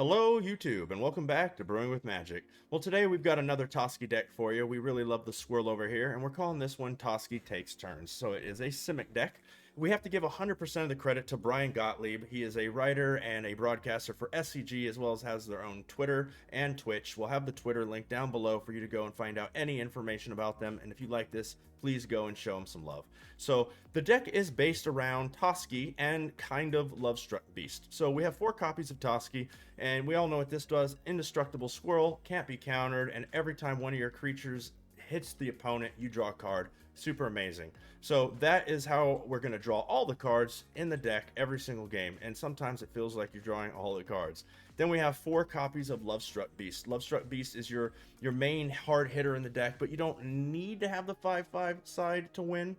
Hello YouTube and welcome back to Brewing with Magic. Well, today we've got another Toski deck for you. We really love the swirl over here and we're calling this one Toski Takes Turns. So it is a Simic deck. We have to give 100% of the credit to Bryan Gottlieb. He is a writer and a broadcaster for SCG, as well as has their own Twitter and Twitch. We'll have the Twitter link down below for you to go and find out any information about them. And if you like this, please go and show them some love. So the deck is based around Toski and kind of Lovestruck Beast. So we have 4 copies of Toski, and we all know what this does. Indestructible Swirl, can't be countered, and every time one of your creatures hits the opponent, you draw a card. Super amazing. So that is how we're going to draw all the cards in the deck every single game, and sometimes it feels like you're drawing all the cards. Then we have 4 copies of Lovestruck Beast. Lovestruck Beast is your main hard hitter in the deck, but you don't need to have the 5/5 side to win,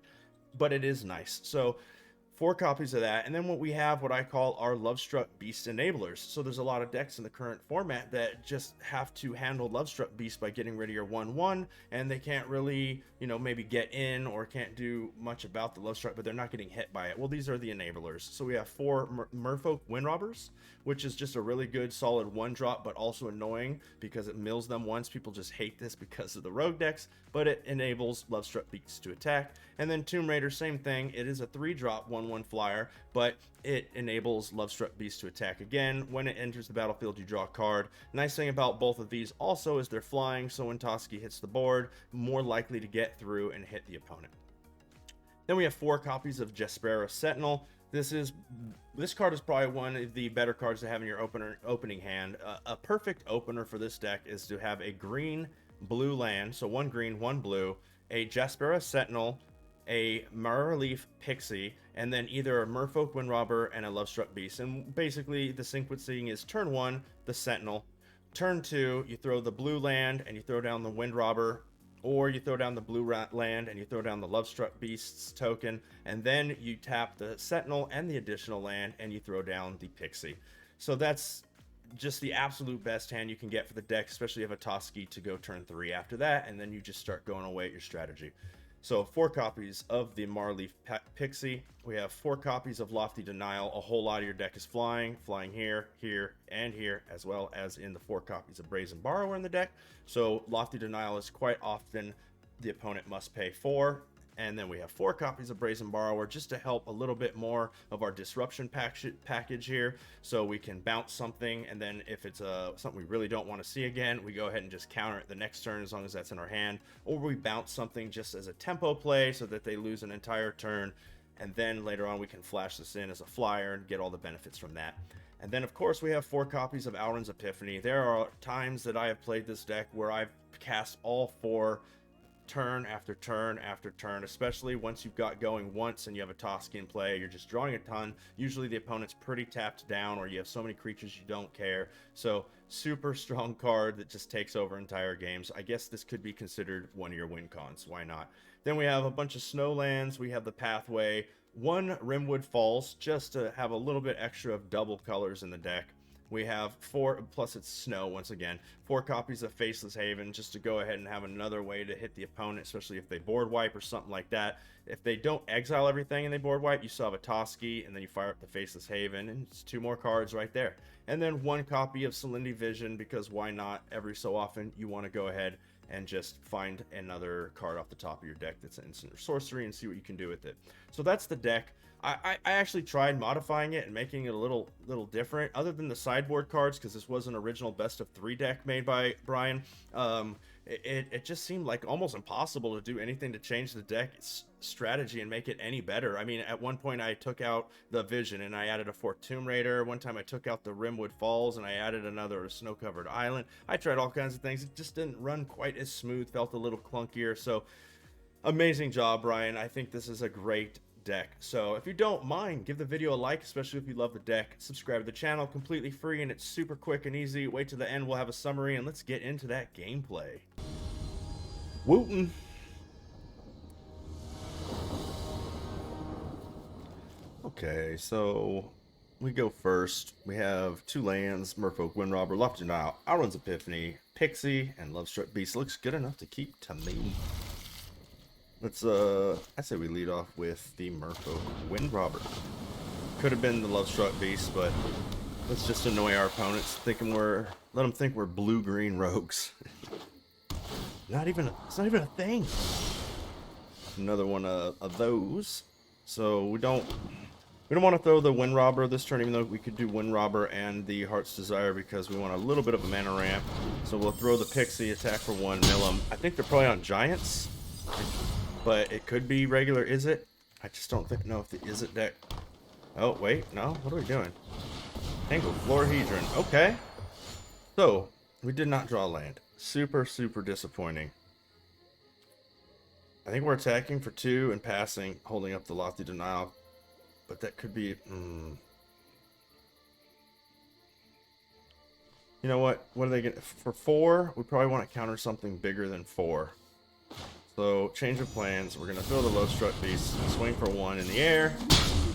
but it is nice. So 4 copies of that, and then what we have, what I call our Lovestruck Beast enablers. So there's a lot of decks in the current format that just have to handle Lovestruck Beast by getting rid of your 1/1, and they can't really, maybe get in or can't do much about the Lovestruck, but they're not getting hit by it. Well, these are the enablers. So we have 4 Merfolk Windrobbers, which is just a really good solid 1-drop, but also annoying because it mills them once. People just hate this because of the rogue decks, but it enables Lovestruck Beast to attack. And then Tomb Raider, same thing. It is a 3-drop 1/1 flyer, but it enables Lovestruck Beast to attack again. When it enters the battlefield, you draw a card. Nice thing about both of these also is they're flying, so when Toski hits the board, more likely to get through and hit the opponent. Then we have 4 copies of Jaspera Sentinel. This card is probably one of the better cards to have in your opening hand. A perfect opener for this deck is to have a green-blue land, so 1 green, 1 blue, a Jaspera Sentinel, a Maraleaf Pixie, and then either a Merfolk Windrobber and a Lovestruck Beast. And basically the sequencing is turn 1, the Sentinel. Turn 2, you throw the blue land and you throw down the Windrobber, or you throw down the blue land and you throw down the Lovestruck Beast's token, and then you tap the Sentinel and the additional land and you throw down the Pixie. So that's just the absolute best hand you can get for the deck, especially if you have a Toski to go turn 3 after that, and then you just start going away at your strategy. So 4 copies of the Maraleaf Pixie. We have 4 copies of Lofty Denial. A whole lot of your deck is flying here, here, and here, as well as in the 4 copies of Brazen Borrower in the deck. So Lofty Denial is quite often the opponent must pay 4. And then we have 4 copies of Brazen Borrower just to help a little bit more of our disruption package here. So we can bounce something, and then if it's something we really don't want to see again, we go ahead and just counter it the next turn as long as that's in our hand. Or we bounce something just as a tempo play so that they lose an entire turn. And then later on we can flash this in as a flyer and get all the benefits from that. And then of course we have 4 copies of Alrund's Epiphany. There are times that I have played this deck where I've cast all 4 turn after turn after turn, especially once you've got going once and you have a Toski in play. You're just drawing a ton. Usually the opponent's pretty tapped down, or you have so many creatures you don't care. So super strong card that just takes over entire games. I guess this could be considered one of your win cons. Why not? Then we have a bunch of Snowlands. We have the Pathway, 1 Rimwood Falls, just to have a little bit extra of double colors in the deck. We have 4, plus it's snow once again, 4 copies of Faceless Haven, just to go ahead and have another way to hit the opponent, especially if they board wipe or something like that. If they don't exile everything and they board wipe, you still have a Toski, and then you fire up the Faceless Haven, and it's 2 more cards right there. And then 1 copy of Salinity Vision, because why not? Every so often you want to go ahead and just find another card off the top of your deck that's an instant or sorcery and see what you can do with it. So that's the deck. I actually tried modifying it and making it a little different, other than the sideboard cards, because this was an original best of 3 deck made by Bryan. It just seemed like almost impossible to do anything to change the deck strategy and make it any better. I mean, at one point I took out the Vision and I added a 4th Tomb Raider. One time I took out the Rimwood Falls and I added another snow-covered island. I tried all kinds of things. It just didn't run quite as smooth, felt a little clunkier. So amazing job, Bryan. I think this is a great deck. So if you don't mind, give the video a like, especially if you love the deck. Subscribe to the channel, completely free, and it's super quick and easy. Wait to the end, we'll have a summary, and let's get into that gameplay. Wooten. Okay, so we go first. We have 2 lands, Merfolk Windrobber, Lofty Denial, Alrund's Epiphany, Pixie, and Lovestruck Beast. Looks good enough to keep to me. Let's, I say we lead off with the Merfolk Windrobber. Could have been the Lovestruck Beast, but Let's just annoy our opponents, thinking let them think we're blue-green rogues. It's not even a thing. Another one of those. So we don't want to throw the Wind Robber this turn, even though we could do Wind Robber and the Heart's Desire because we want a little bit of a mana ramp. So we'll throw the Pixie, attack for 1, mill them. I think they're probably on Giants, but it could be regular Izzet. I just don't know if the Izzet deck... Oh, wait, no? What are we doing? Tangled Florahedron. Okay. So, we did not draw land. Super, super disappointing. I think we're attacking for 2 and passing, holding up the Lofty Denial. But that could be... You know what? What are they going to... For 4, we probably want to counter something bigger than 4. So, change of plans. We're going to throw the Low Strut Beast, swing for 1 in the air,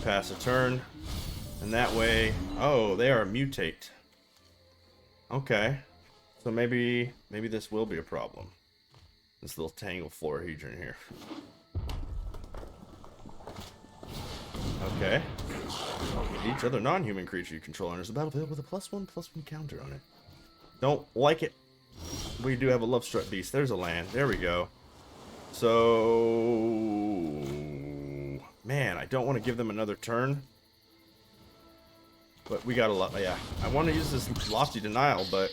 pass a turn. And that way... Oh, they are a mutate. Okay. So maybe this will be a problem. This little Tangled Florahedron here. Okay. Each other non-human creature you control enters the battlefield with a +1/+1 counter on it. Don't like it. We do have a Love Strut Beast. There's a land. There we go. So... Man, I don't want to give them another turn. But we got a lot. Yeah, I want to use this Lofty Denial, but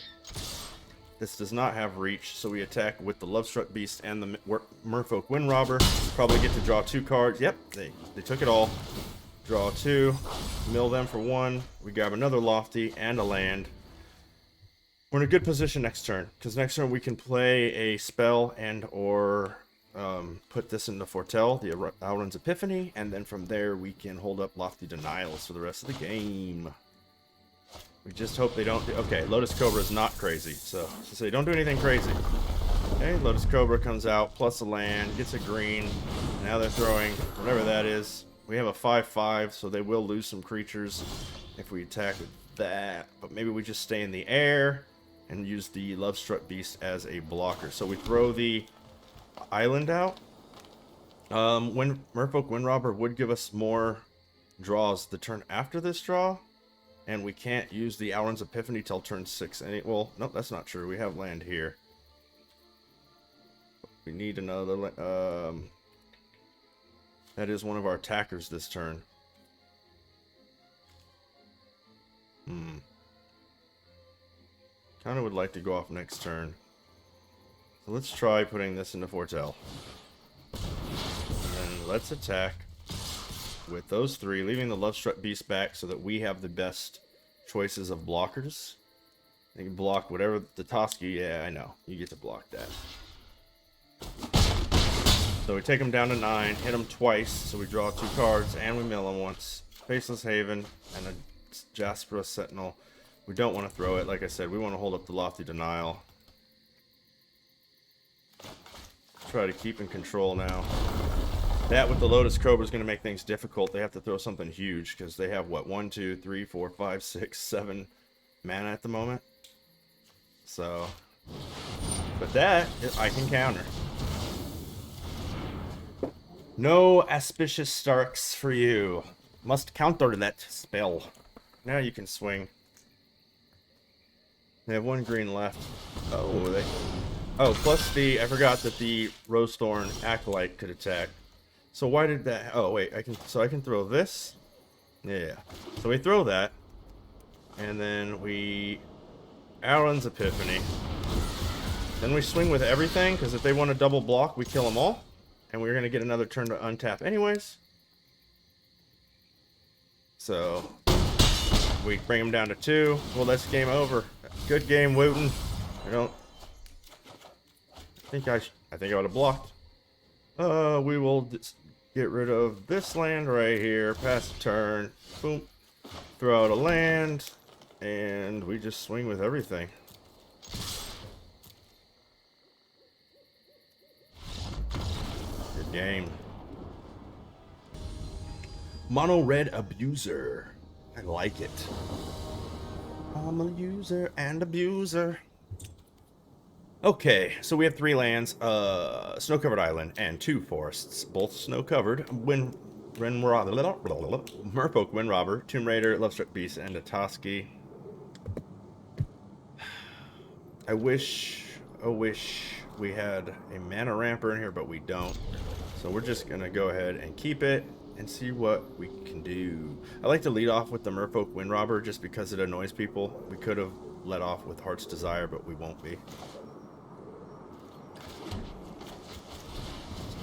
this does not have reach. So we attack with the Love Struck Beast and the Merfolk Wind Robber. Probably get to draw 2 cards. Yep, they took it all. Draw 2, mill them for 1. We grab another Lofty and a land. We're in a good position next turn, because next turn we can play a spell and or put this into Foretell, the Auron's Epiphany, and then from there we can hold up Lofty Denials for the rest of the game. We just hope they don't do... Okay, Lotus Cobra is not crazy, so they don't do anything crazy. Okay, Lotus Cobra comes out, plus a land, gets a green. Now they're throwing whatever that is. We have a 5/5, so they will lose some creatures if we attack with that. But maybe we just stay in the air and use the Love Struck Beast as a blocker. So we throw the island out. Merfolk Wind Robber would give us more draws the turn after this draw. And we can't use the Auron's Epiphany till turn 6. Well, no, that's not true. We have land here. We need another... that is one of our attackers this turn. Kind of would like to go off next turn. So let's try putting this into Foretell. And let's attack with those 3, leaving the Love Struck Beast back so that we have the best choices of blockers. You can block whatever the Toski. Yeah, I know. You get to block that. So we take them down to 9, hit them twice, so we draw 2 cards, and we mill them once. Faceless Haven and a Jaspera Sentinel. We don't want to throw it. Like I said, we want to hold up the Lofty Denial. Try to keep in control now. That with the Lotus Cobra is going to make things difficult. They have to throw something huge because they have, what, 1, 2, 3, 4, 5, 6, 7 mana at the moment. So, but that, I can counter. No auspicious Starks for you. Must counter that spell. Now you can swing. They have 1 green left. Oh, plus I forgot that the Rosethorn Acolyte could attack. So why did that... Oh, wait, I can throw this? Yeah. So we throw that. And then we... Auron's Epiphany. Then we swing with everything, because if they want to double block, we kill them all. And we're going to get another turn to untap anyways. So... we bring them down to 2. Well, that's game over. Good game, Wooten. I think I would have blocked. We will get rid of this land right here. Pass the turn. Boom. Throw out a land. And we just swing with everything. Good game. Mono Red Abuser. I like it. I'm a user and abuser. Okay, so we have 3 lands, snow-covered island, and 2 forests, both snow-covered. Merfolk Wind Robber, Tomb Raider, Lovestruck Beast, and a Toski. I wish we had a mana ramper in here, but we don't. So we're just gonna go ahead and keep it and see what we can do. I like to lead off with the Merfolk Windrobber just because it annoys people. We could have let off with Heart's Desire, but we won't be.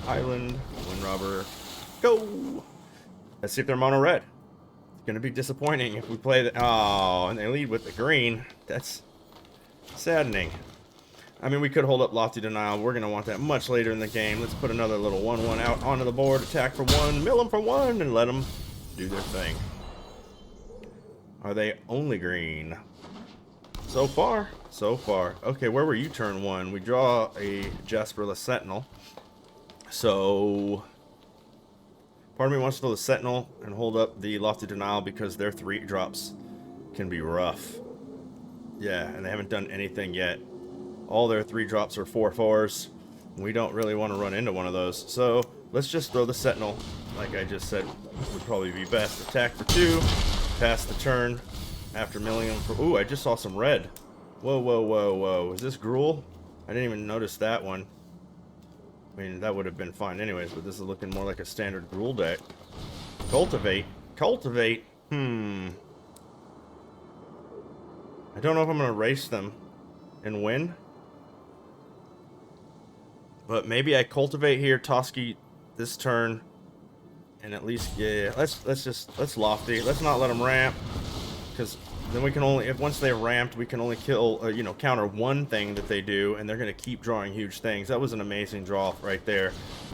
Island, Windrobber, go! Let's see if they're mono red. It's gonna be disappointing if we play the. Oh, and they lead with the green. That's saddening. I mean, we could hold up Lofty Denial. We're going to want that much later in the game. Let's put another little 1-1 out onto the board. Attack for 1. Mill them for 1. And let them do their thing. Are they only green? So far. So far. Okay, where were you turn 1? We draw a Jasperless Sentinel. So part of me wants to throw the Sentinel and hold up the Lofty Denial because their 3 drops can be rough. Yeah, and they haven't done anything yet. All their 3 drops are 4/4s. We don't really want to run into one of those. So let's just throw the Sentinel, like I just said, would probably be best. Attack for 2, pass the turn after milling them for. Ooh, I just saw some red. Whoa, whoa, whoa, whoa. Is this Gruul? I didn't even notice that one. I mean, that would have been fine anyways, but this is looking more like a standard Gruul deck. Cultivate. Cultivate. I don't know if I'm going to race them and win. But maybe I cultivate here, Toski this turn, and at least let's lofty. Let's not let them ramp, because then we can only once they're ramped we can only kill counter one thing that they do, and they're gonna keep drawing huge things. That was an amazing draw right there,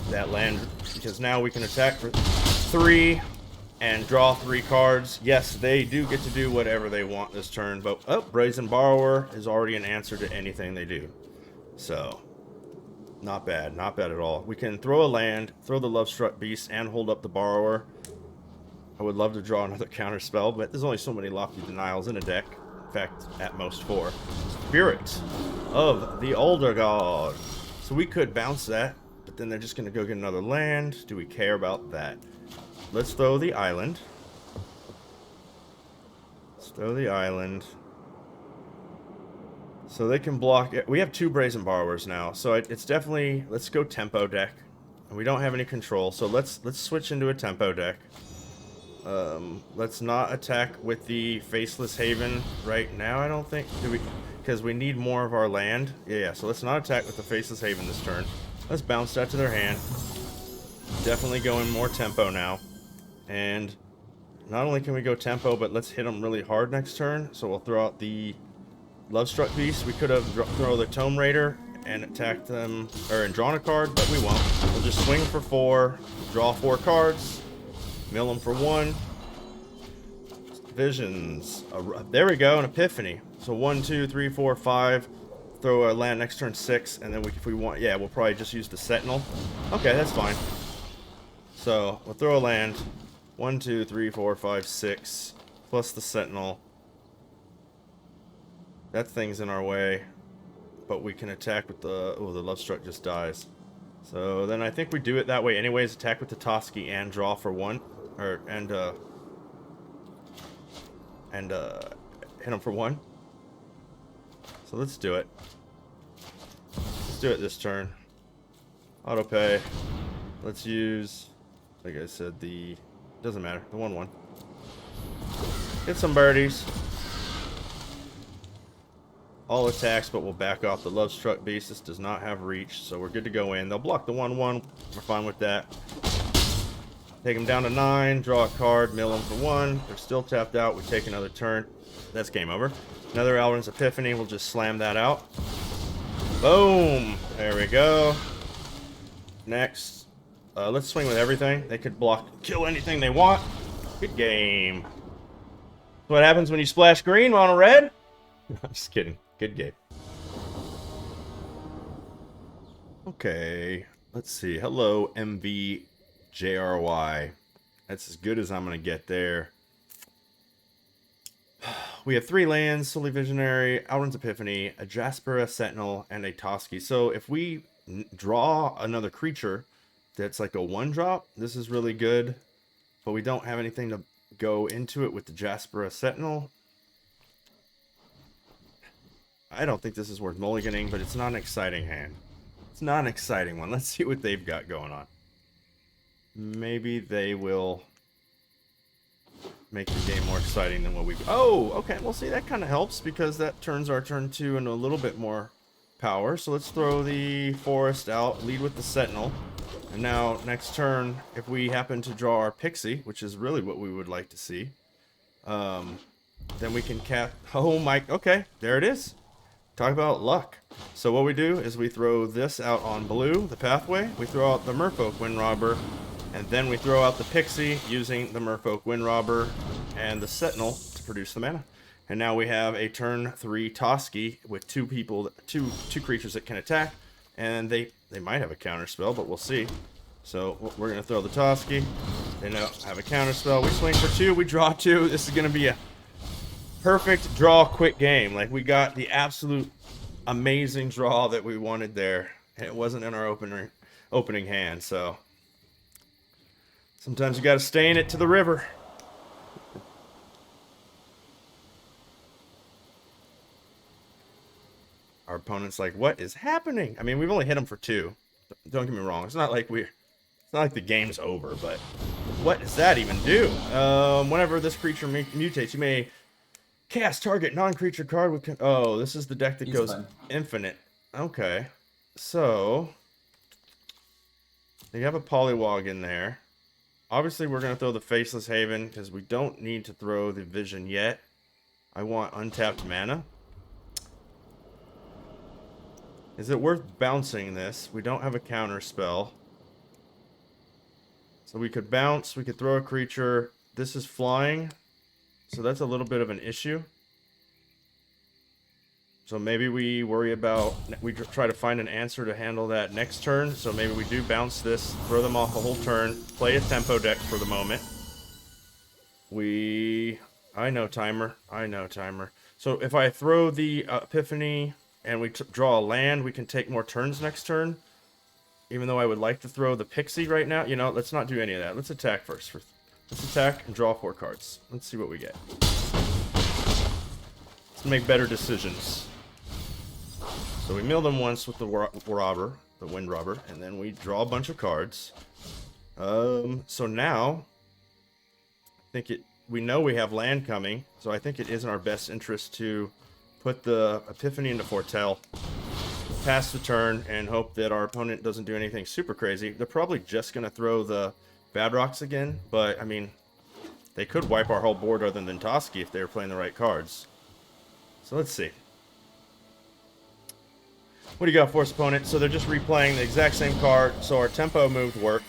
that land, because now we can attack for 3 and draw 3 cards. Yes, they do get to do whatever they want this turn, but Brazen Borrower is already an answer to anything they do. So not bad, not bad at all. We can throw a land, throw the Lovestruck Beast, and hold up the Borrower. I would love to draw another counter spell, but there's only so many Lofty Denials in a deck. In fact, at most 4. Spirit of the Older God. So we could bounce that, but then they're just going to go get another land. Do we care about that? Let's throw the island. Let's throw the island. So they can block it. We have 2 Brazen Borrowers now, so it's definitely, let's go tempo deck. And we don't have any control, so let's switch into a tempo deck. Let's not attack with the Faceless Haven right now, I don't think. Because we need more of our land. Yeah, so let's not attack with the Faceless Haven this turn. Let's bounce that to their hand. Definitely going more tempo now. And not only can we go tempo, but let's hit them really hard next turn. So we'll throw out the Lovestruck Beast. We could have thrown the Tome Raider and attacked them, and drawn a card, but we won't. We'll just swing for 4, draw 4 cards, mill them for 1. Visions. There we go, an Epiphany. So 1, 2, 3, 4, 5. Throw a land next turn 6, and then if we want, yeah, we'll probably just use the Sentinel. Okay, that's fine. So we'll throw a land. 1, 2, 3, 4, 5, 6, plus the Sentinel. That thing's in our way, but we can attack with the... Oh, the Lovestruck just dies. So then I think we do it that way anyways. Attack with the Toski and draw for 1, and hit him for 1. So let's do it. Let's do it this turn. Auto pay. Let's use, like I said, the... Doesn't matter. The 1/1. Get some birdies. All attacks, but we'll back off the Lovestruck Beast. This does not have reach, so we're good to go in. They'll block the 1/1. We're fine with that. Take them down to 9. Draw a card. Mill them for 1. They're still tapped out. We take another turn. That's game over. Another Alrund's Epiphany. We'll just slam that out. Boom. There we go. Next. Let's swing with everything. They could block, kill anything they want. Good game. What happens when you splash green on a red? I'm just kidding. Good game. Okay. Let's see. Hello, MVJRY. That's as good as I'm going to get there. We have 3 lands, Sully Visionary, Alrund's Epiphany, a Jasper, a Sentinel, and a Toski. So if we draw another creature that's like a 1-drop, this is really good. But we don't have anything to go into it with the Jasper, a Sentinel. I don't think this is worth mulliganing, but it's not an exciting hand. It's not an exciting one. Let's see what they've got going on. Maybe they will make the game more exciting than what we've... Oh, okay. Well, see, that kind of helps because that turns our turn 2 into a little bit more power. So let's throw the forest out, lead with the sentinel. And now, next turn, if we happen to draw our pixie, which is really what we would like to see, then we can cap... Oh, my... Okay, there it is. Talk about luck. So what we do is we throw this out on blue, the pathway. We throw out the Merfolk Windrobber, and then we throw out the pixie using the Merfolk Windrobber and the sentinel to produce the mana. And now we have a turn 3 Toski with two creatures that can attack, and they might have a counter spell, but we'll see. So we're gonna throw the Toski. They now have a counter spell. We swing for 2. We draw 2. This is gonna be a perfect draw quick game. Like, we got the absolute amazing draw that we wanted there, and it wasn't in our opening hand. So sometimes you got to stain it to the river. Our opponent's like, what is happening? I mean, we've only hit them for 2. Don't get me wrong. It's not like the game's over, but what does that even do? Whenever this creature mutates, you may cast target non-creature card with... Oh, this is the deck that goes infinite. Okay. So you have a Polywog in there. Obviously, we're going to throw the Faceless Haven because we don't need to throw the Vision yet. I want untapped mana. Is it worth bouncing this? We don't have a counter spell. So we could bounce. We could throw a creature. This is flying. So that's a little bit of an issue. So maybe we worry about... We try to find an answer to handle that next turn. So maybe we do bounce this, throw them off a whole turn, play a tempo deck for the moment. I know timer. So if I throw the Epiphany and we draw a land, we can take more turns next turn. Even though I would like to throw the Pixie right now. You know, let's not do any of that. Let's attack first. Let's attack and draw 4 cards. Let's see what we get. Let's make better decisions. So we mill them once with the Windrobber, and then we draw a bunch of cards. So now, we know we have land coming, so I think it is in our best interest to put the Epiphany into Foretell, pass the turn, and hope that our opponent doesn't do anything super crazy. They're probably just going to throw the Bad Rocks again, but, I mean, they could wipe our whole board other than Toski if they were playing the right cards. So let's see. What do you got for us, opponent? So they're just replaying the exact same card, so our tempo move worked.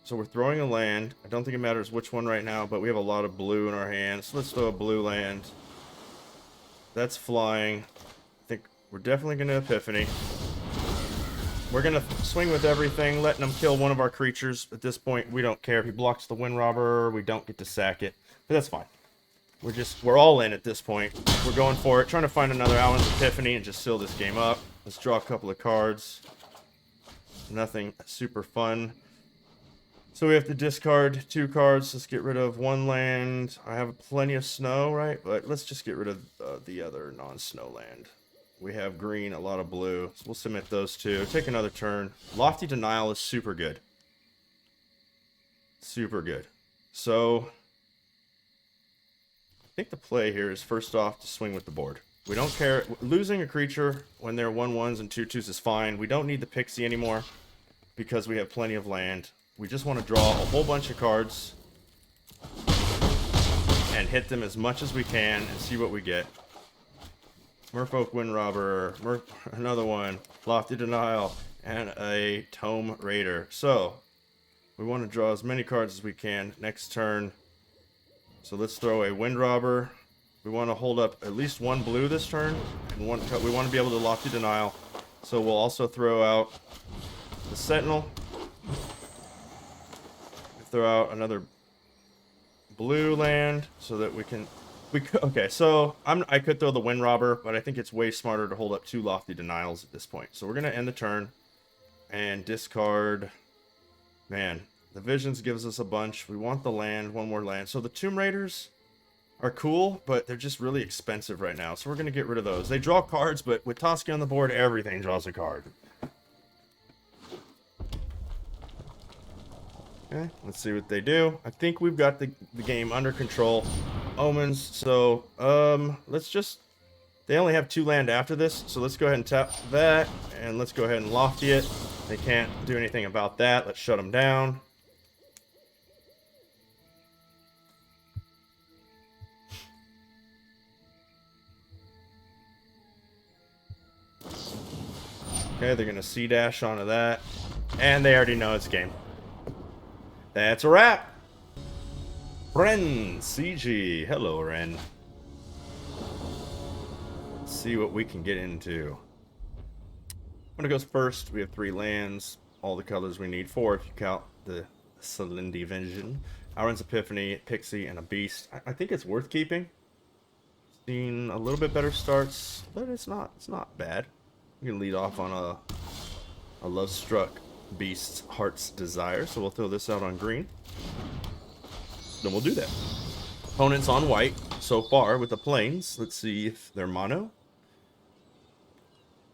So we're throwing a land. I don't think it matters which one right now, but we have a lot of blue in our hands. So let's throw a blue land. That's flying. I think we're definitely going to Epiphany. We're going to swing with everything, letting them kill one of our creatures. At this point, we don't care. If he blocks the Windrobber, we don't get to sack it. But that's fine. We're all in at this point. We're going for it, trying to find another Allen's Epiphany and just seal this game up. Let's draw a couple of cards. Nothing super fun. So we have to discard 2 cards. Let's get rid of 1 land. I have plenty of snow, right? But let's just get rid of the other non-snow land. We have green, a lot of blue. So we'll submit those 2. Take another turn. Lofty Denial is super good. Super good. So I think the play here is first off to swing with the board. We don't care. Losing a creature when they're 1/1s and 2/2s is fine. We don't need the Pixie anymore because we have plenty of land. We just want to draw a whole bunch of cards and hit them as much as we can and see what we get. Merfolk Windrobber, another one, Lofty Denial, and a Tome Raider. So we want to draw as many cards as we can next turn. So let's throw a Windrobber. We want to hold up at least 1 blue this turn, and we want to be able to Lofty Denial. So we'll also throw out the Sentinel. Throw out another blue land so that we can... Okay, so I could throw the Windrobber, but I think it's way smarter to hold up 2 Lofty Denials at this point. So we're going to end the turn and discard... Man, the Visions gives us a bunch. We want the land, 1 more land. So the Tomb Raiders are cool, but they're just really expensive right now. So we're going to get rid of those. They draw cards, but with Toski on the board, everything draws a card. Okay, let's see what they do. I think we've got the game under control. Omens, so let's just... They only have 2 land after this, so let's go ahead and tap that, and let's go ahead and lofty it. They can't do anything about that. Let's shut them down. Okay, they're going to C-dash onto that, and they already know it's game. That's a wrap. Ren CG. Hello, Ren. Let's see what we can get into. When it goes first, we have 3 lands. All the colors we need. 4 if you count the Celindi Vision. Auron's Epiphany, Pixie, and a Beast. I think it's worth keeping. Seen a little bit better starts, but it's not bad. We can lead off on a Love Struck Beast's Heart's Desire, so we'll throw this out on green. Then we'll do that. Opponents on white so far with the plains. Let's see if they're mono.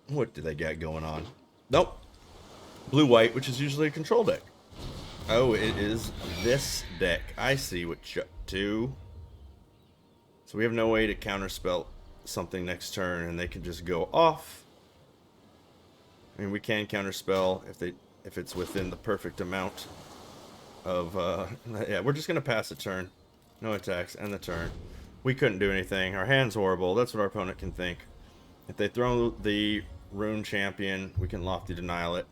What do they got going on? Nope. Blue-white, which is usually a control deck. Oh, it is this deck. I see what you're up to. So we have no way to counterspell something next turn, and they can just go off. I mean, we can counterspell if it's within the perfect amount of yeah, we're just gonna pass the turn. No attacks, end the turn. We couldn't do anything. Our hand's horrible. That's what our opponent can think. If they throw the Rune Champion, we can Lofty Denial it.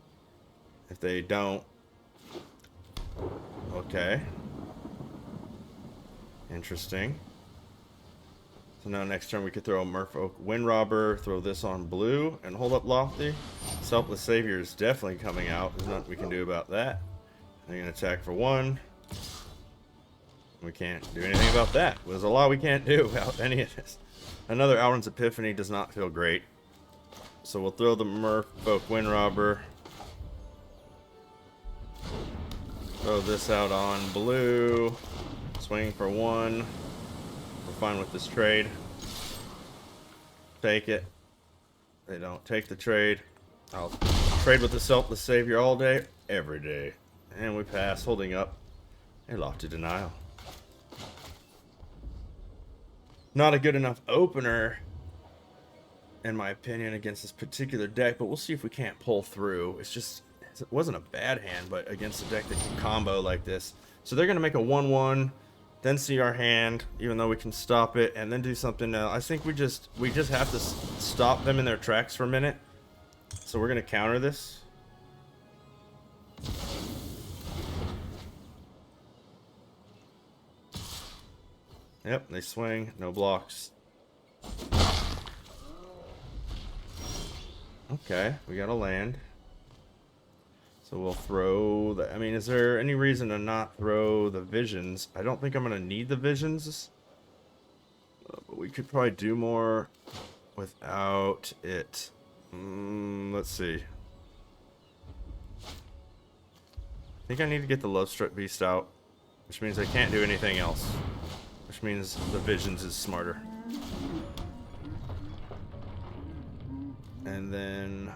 If they don't, okay. Interesting. So now next turn we could throw a Merfolk Windrobber, throw this on blue, and hold up Lofty. Selfless Savior is definitely coming out. There's nothing we can do about that. They're going to attack for 1. We can't do anything about that. There's a lot we can't do about any of this. Another Auron's Epiphany does not feel great. So we'll throw the Merfolk Windrobber. Throw this out on blue. Swing for 1. We're fine with this trade. Take it. They don't take the trade. I'll trade with the Selfless Savior all day, every day. And we pass, holding up a Lofty Denial. Not a good enough opener, in my opinion, against this particular deck, but we'll see if we can't pull through. It's just, it wasn't a bad hand, but against a deck that can combo like this. So they're going to make a 1-1, then see our hand, even though we can stop it, and then do something else. I think we just have to stop them in their tracks for a minute. So we're going to counter this. Yep, they swing, no blocks. Okay, we got a land. So we'll throw the... I mean, is there any reason to not throw the visions? I don't think I'm going to need the visions. But we could probably do more without it. Let's see. I think I need to get the Love Struck Beast out, which means I can't do anything else. Which means the visions is smarter. And then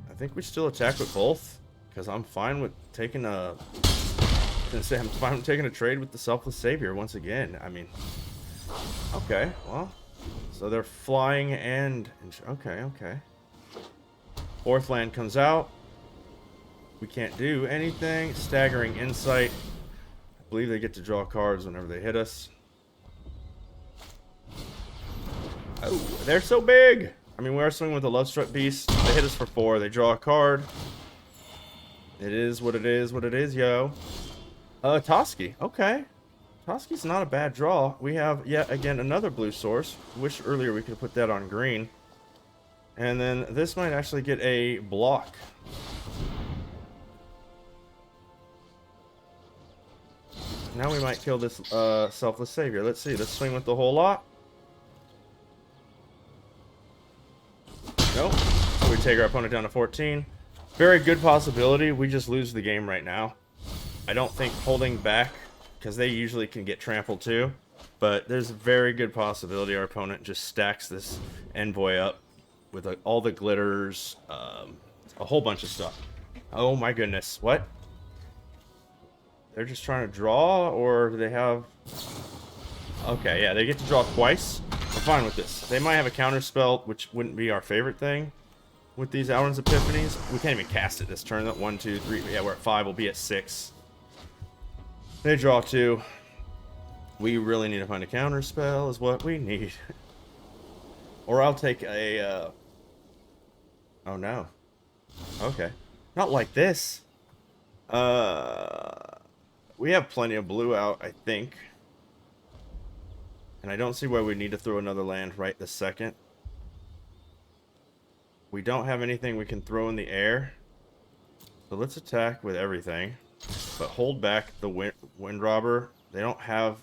I think we still attack with both, because I'm fine with taking a... I'm fine with taking a trade with the Selfless Savior once again. I mean, okay, well, so they're flying and okay. 4th land comes out. We can't do anything. Staggering Insight. I believe they get to draw cards whenever they hit us. Oh, they're so big! I mean, we are swinging with a Love Struck Beast. They hit us for 4. They draw a card. It is what it is, yo. Toski. Okay. Toski's not a bad draw. We have, yet again, another blue source. Wish earlier we could put that on green. And then this might actually get a block. Now we might kill this Selfless Savior. Let's see. Let's swing with the whole lot. Nope. We take our opponent down to 14. Very good possibility we just lose the game right now. I don't think holding back, because they usually can get trampled too. but there's a very good possibility our opponent just stacks this envoy up with all the glitters, a whole bunch of stuff. Oh my goodness, what? They're just trying to draw, or do they have... Okay, yeah, they get to draw twice. We're fine with this. They might have a counter spell, which wouldn't be our favorite thing with these Alrund's Epiphanies. We can't even cast it this turn. 1, 2, 3. Yeah, we're at 5. We'll be at 6. They draw 2. We really need to find a counter spell is what we need. Or I'll take a... Oh, no. Okay. Not like this. We have plenty of blue out, I think. And I don't see why we need to throw another land right this second. We don't have anything we can throw in the air. So let's attack with everything. But hold back the Wind Robber. They don't have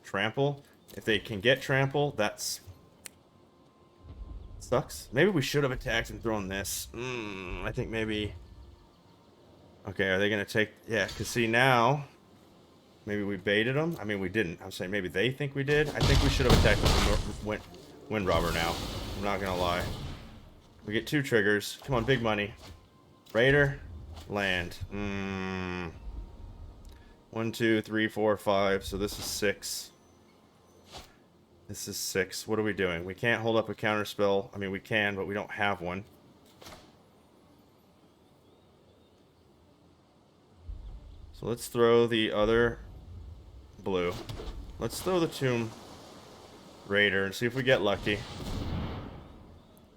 trample. If they can get trample, that's... sucks. Maybe we should have attacked and thrown this. I think maybe... Okay, are they going to take... Yeah, because see now... Maybe we baited them. I mean, we didn't. I'm saying maybe they think we did. I think we should have attacked with Wind Robber now. I'm not going to lie. We get 2 triggers. Come on, big money. Raider. Land. 1, 2, 3, 4, 5. So this is 6. This is 6. What are we doing? We can't hold up a counter spell. I mean, we can, but we don't have one. So let's throw the other blue. Let's throw the Tomb Raider and see if we get lucky.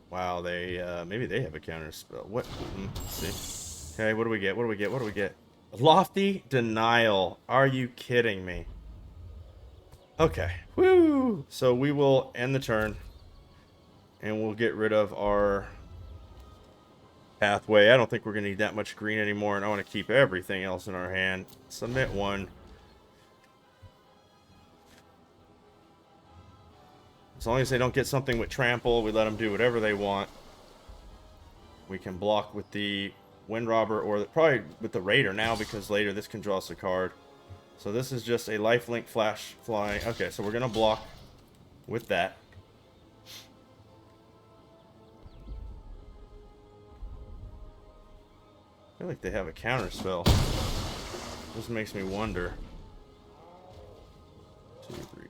Wow, they maybe they have a counter spell. What? Let's see. Okay, what do we get? What do we get? What do we get? Lofty Denial. Are you kidding me? Okay. Woo! So we will end the turn and we'll get rid of our pathway. I don't think we're going to need that much green anymore, and I want to keep everything else in our hand. Submit 1. As long as they don't get something with trample, we let them do whatever they want. We can block with the Wind Robber, or probably with the Raider now, because later this can draw us a card. So this is just a lifelink flash flying. Okay, so we're going to block with that. I feel like they have a counter spell. This makes me wonder. 2, 3.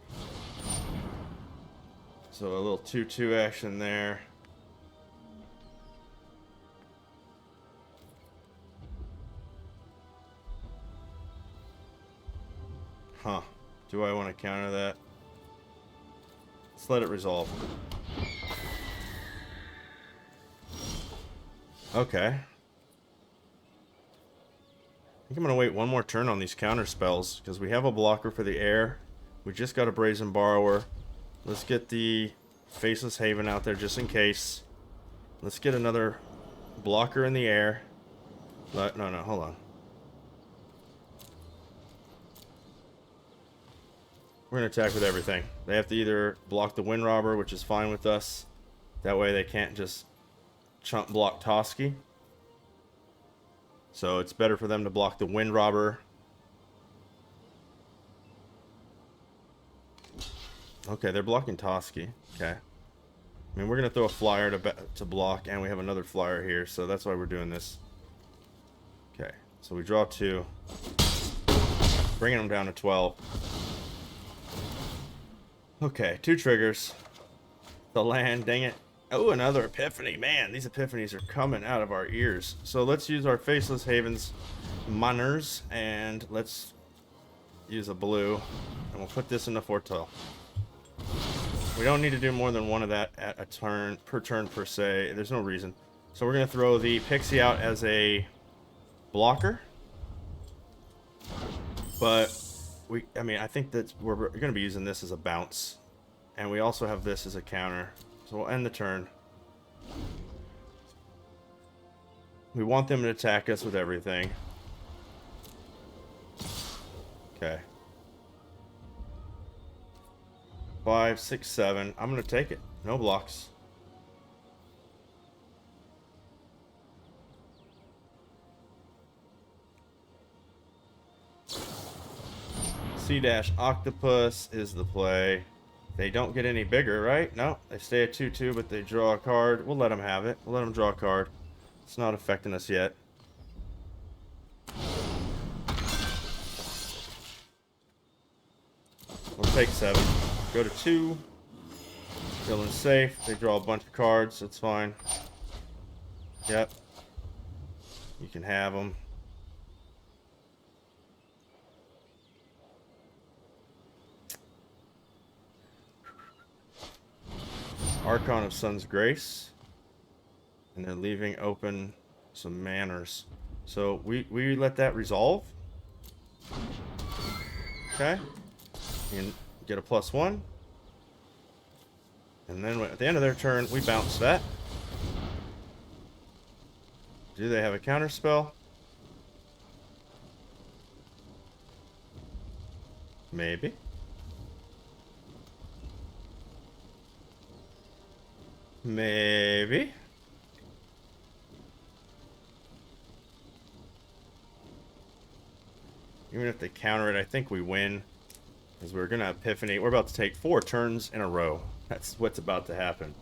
So a little 2/2 action there. Huh. Do I want to counter that? Let's let it resolve. Okay. I think I'm going to wait one more turn on these counter spells, because we have a blocker for the air. We just got a Brazen Borrower. Let's get the Faceless Haven out there just in case. Let's get another blocker in the air. No, hold on. We're going to attack with everything. They have to either block the Wind Robber, which is fine with us. That way they can't just chump block Toski. So it's better for them to block the Wind Robber. Okay, they're blocking Toski. Okay. I mean, we're going to throw a flyer to block, and we have another flyer here, so that's why we're doing this. Okay, so we draw 2. Bringing them down to 12. Okay, 2 triggers. The land, dang it. Oh, another Epiphany. Man, these Epiphanies are coming out of our ears. So let's use our Faceless Havens Munners, and let's use a blue, and we'll put this in the Foretell. We don't need to do more than one of that at a turn per se. There's no reason. So we're going to throw the Pixie out as a blocker. But I mean, I think that we're going to be using this as a bounce. And we also have this as a counter. So we'll end the turn. We want them to attack us with everything. Okay. 5, 6, 7. I'm going to take it. No blocks. Sea-Octopus is the play. They don't get any bigger, right? No, they stay at 2/2, but they draw a card. We'll let them have it. We'll let them draw a card. It's not affecting us yet. We'll take 7. Go to 2. Feeling safe. They draw a bunch of cards. That's fine. Yep. You can have them. Archon of Sun's Grace. And they're leaving open some manners. So we let that resolve. Okay. You can get a +1. And then at the end of their turn, we bounce that. Do they have a counter spell? Maybe. Maybe. Even if they counter it, I think we win. Because we're going to Epiphany. We're about to take 4 turns in a row. That's what's about to happen.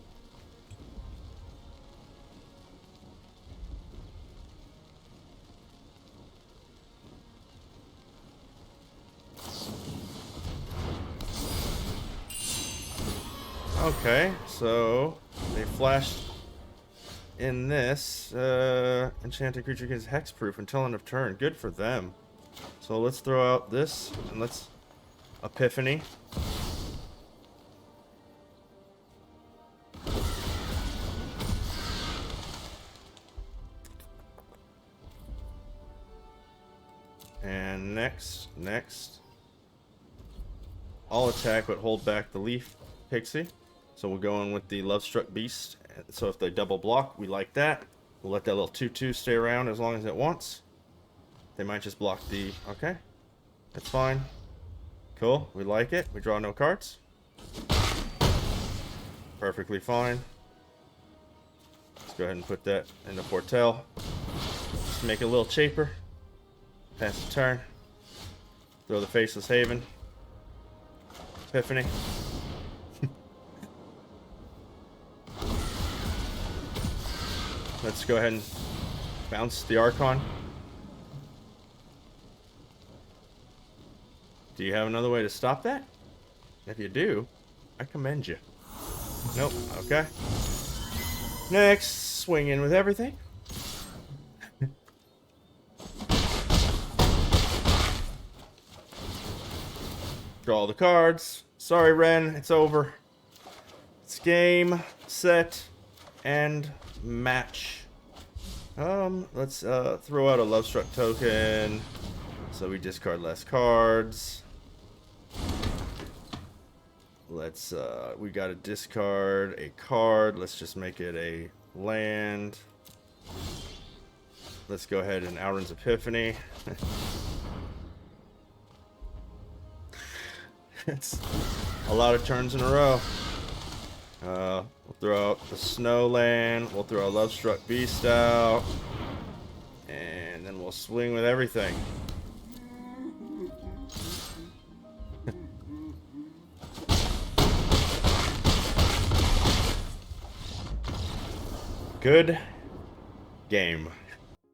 Okay, so they flashed in this. Enchanted creature gets hexproof until end of turn. Good for them. So let's throw out this and let's Epiphany. And next. I'll attack but hold back the Leaf Pixie. So we'll go in with the Lovestruck Beast. So if they double block, we like that. We'll let that little 2/2 stay around as long as it wants. They might just block the... Okay. That's fine. Cool. We like it. We draw no cards. Perfectly fine. Let's go ahead and put that in the Portel. Just make it a little cheaper. Pass the turn. Throw the Faceless Haven. Epiphany. Let's go ahead and bounce the Archon. Do you have another way to stop that? If you do, I commend you. Nope. Okay. Next, swing in with everything. Draw all the cards. Sorry, Ren. It's over. It's game, set, and match. Let's throw out a Lovestruck token. So we discard less cards. Let's, we gotta discard a card. Let's just make it a land. Let's go ahead and Alrund's Epiphany. It's a lot of turns in a row. We'll throw out the Snowland. We'll throw a Lovestruck Beast out. And then we'll swing with everything. Good game.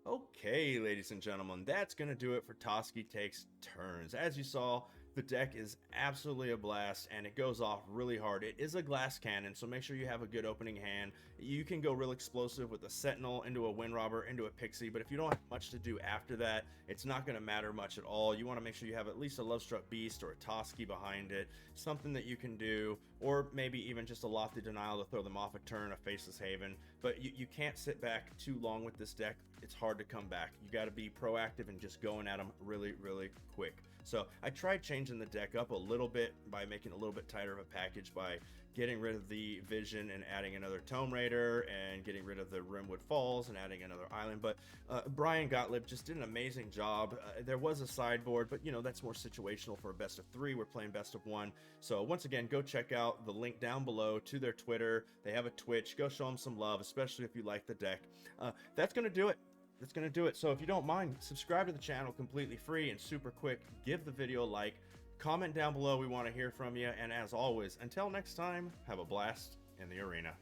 Okay, ladies and gentlemen, that's going to do it for Toski Takes Turns. As you saw, the deck is absolutely a blast, and it goes off really hard. It is a glass cannon, so make sure you have a good opening hand. You can go real explosive with a Sentinel into a Wind Robber, into a Pixie, but if you don't have much to do after that, it's not going to matter much at all. You want to make sure you have at least a Lovestruck Beast or a Toski behind it, something that you can do, or maybe even just a Lofty Denial to throw them off a turn, a Faceless Haven. But you can't sit back too long with this deck. It's hard to come back. You got to be proactive and just going at them really, really quick. So I tried changing the deck up a little bit by making it a little bit tighter of a package by getting rid of the Vision and adding another Tome Raider and getting rid of the Rimwood Falls and adding another island. But Bryan Gottlieb just did an amazing job. There was a sideboard, but you know, that's more situational for a best of 3. We're playing best of 1. So once again, go check out the link down below to their Twitter. They have a Twitch. Go show them some love, especially if you like the deck. That's going to do it. That's going to do it. So if you don't mind, subscribe to the channel completely free and super quick. Give the video a like. Comment down below, we want to hear from you, and as always, until next time, have a blast in the arena.